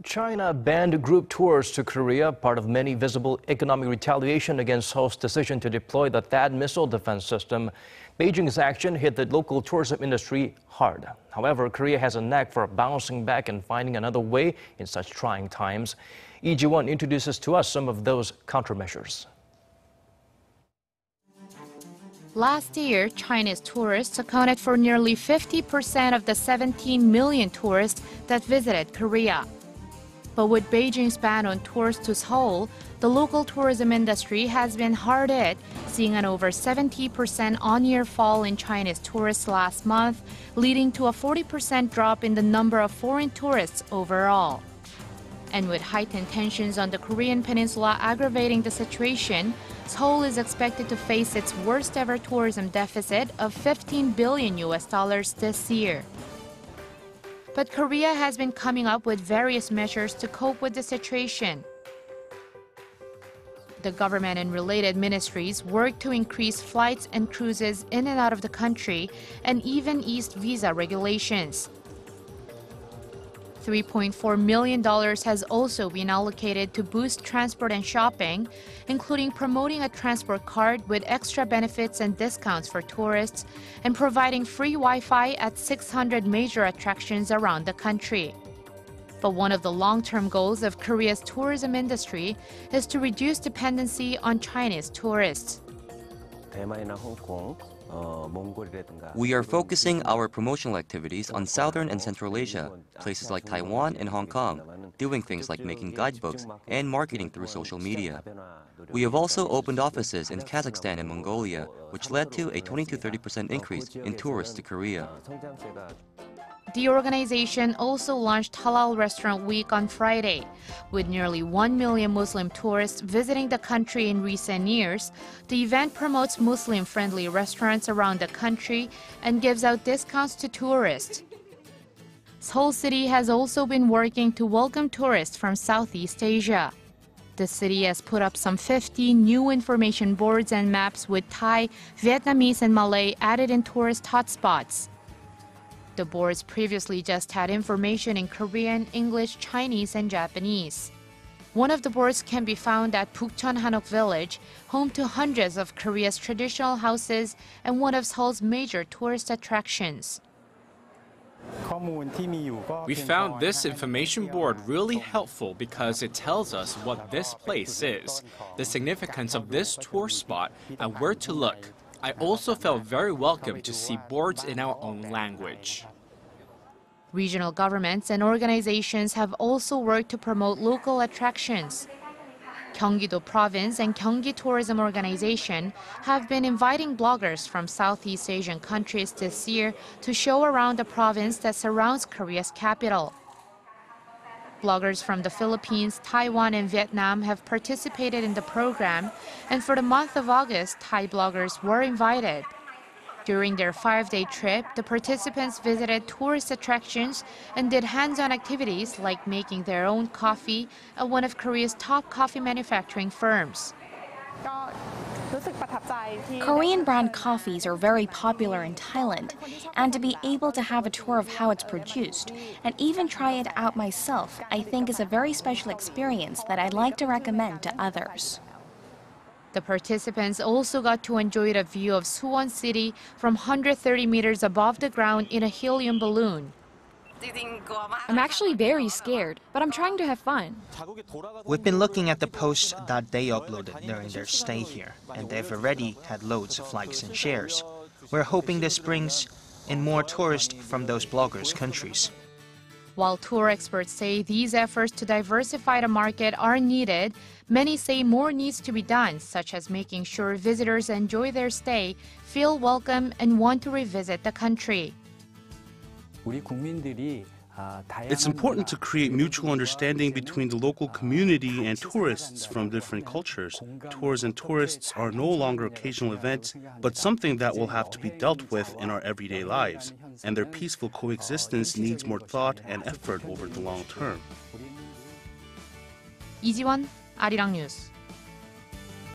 China banned group tours to Korea, part of many visible economic retaliation against Seoul's decision to deploy the THAAD missile defense system. Beijing's action hit the local tourism industry hard. However, Korea has a knack for bouncing back and finding another way in such trying times. Lee Ji-won introduces to us some of those countermeasures. Last year, Chinese tourists accounted for nearly 50% of the 17 million tourists that visited Korea. But with Beijing's ban on tours to Seoul, the local tourism industry has been hard hit, seeing an over 70% on-year fall in Chinese tourists last month, leading to a 40% drop in the number of foreign tourists overall. And with heightened tensions on the Korean peninsula aggravating the situation, Seoul is expected to face its worst ever tourism deficit of $15 billion this year. But Korea has been coming up with various measures to cope with the situation. The government and related ministries work to increase flights and cruises in and out of the country and even eased visa regulations. $3.4 million has also been allocated to boost transport and shopping, including promoting a transport card with extra benefits and discounts for tourists and providing free Wi-Fi at 600 major attractions around the country. But one of the long-term goals of Korea's tourism industry is to reduce dependency on Chinese tourists. We are focusing our promotional activities on Southern and Central Asia, places like Taiwan and Hong Kong, doing things like making guidebooks and marketing through social media. We have also opened offices in Kazakhstan and Mongolia, which led to a 20–30% increase in tourists to Korea. The organization also launched Halal Restaurant Week on Friday. With nearly 1 million Muslim tourists visiting the country in recent years, the event promotes Muslim-friendly restaurants around the country and gives out discounts to tourists. Seoul City has also been working to welcome tourists from Southeast Asia. The city has put up some 50 new information boards and maps with Thai, Vietnamese, and Malay added in tourist hotspots. The boards previously just had information in Korean, English, Chinese, and Japanese. One of the boards can be found at Bukchon Hanok Village, home to hundreds of Korea's traditional houses and one of Seoul's major tourist attractions. We found this information board really helpful because it tells us what this place is, the significance of this tour spot, and where to look. I also felt very welcome to see boards in our own language. Regional governments and organizations have also worked to promote local attractions. Gyeonggi-do Province and Gyeonggi Tourism Organization have been inviting bloggers from Southeast Asian countries this year to show around the province that surrounds Korea's capital. Bloggers from the Philippines, Taiwan, and Vietnam have participated in the program, and for the month of August, Thai bloggers were invited. During their 5-day trip, the participants visited tourist attractions and did hands-on activities like making their own coffee at one of Korea's top coffee manufacturing firms. Korean brand coffees are very popular in Thailand, and to be able to have a tour of how it's produced and even try it out myself, I think is a very special experience that I'd like to recommend to others. The participants also got to enjoy the view of Suwon City from 130 meters above the ground in a helium balloon. I'm actually very scared, but I'm trying to have fun. We've been looking at the posts that they uploaded during their stay here, and they've already had loads of likes and shares. We're hoping this brings in more tourists from those bloggers' countries. While tour experts say these efforts to diversify the market are needed, many say more needs to be done, such as making sure visitors enjoy their stay, feel welcome, and want to revisit the country. It's important to create mutual understanding between the local community and tourists from different cultures. Tours and tourists are no longer occasional events, but something that will have to be dealt with in our everyday lives, and their peaceful coexistence needs more thought and effort over the long term. Lee Ji-won, Arirang News.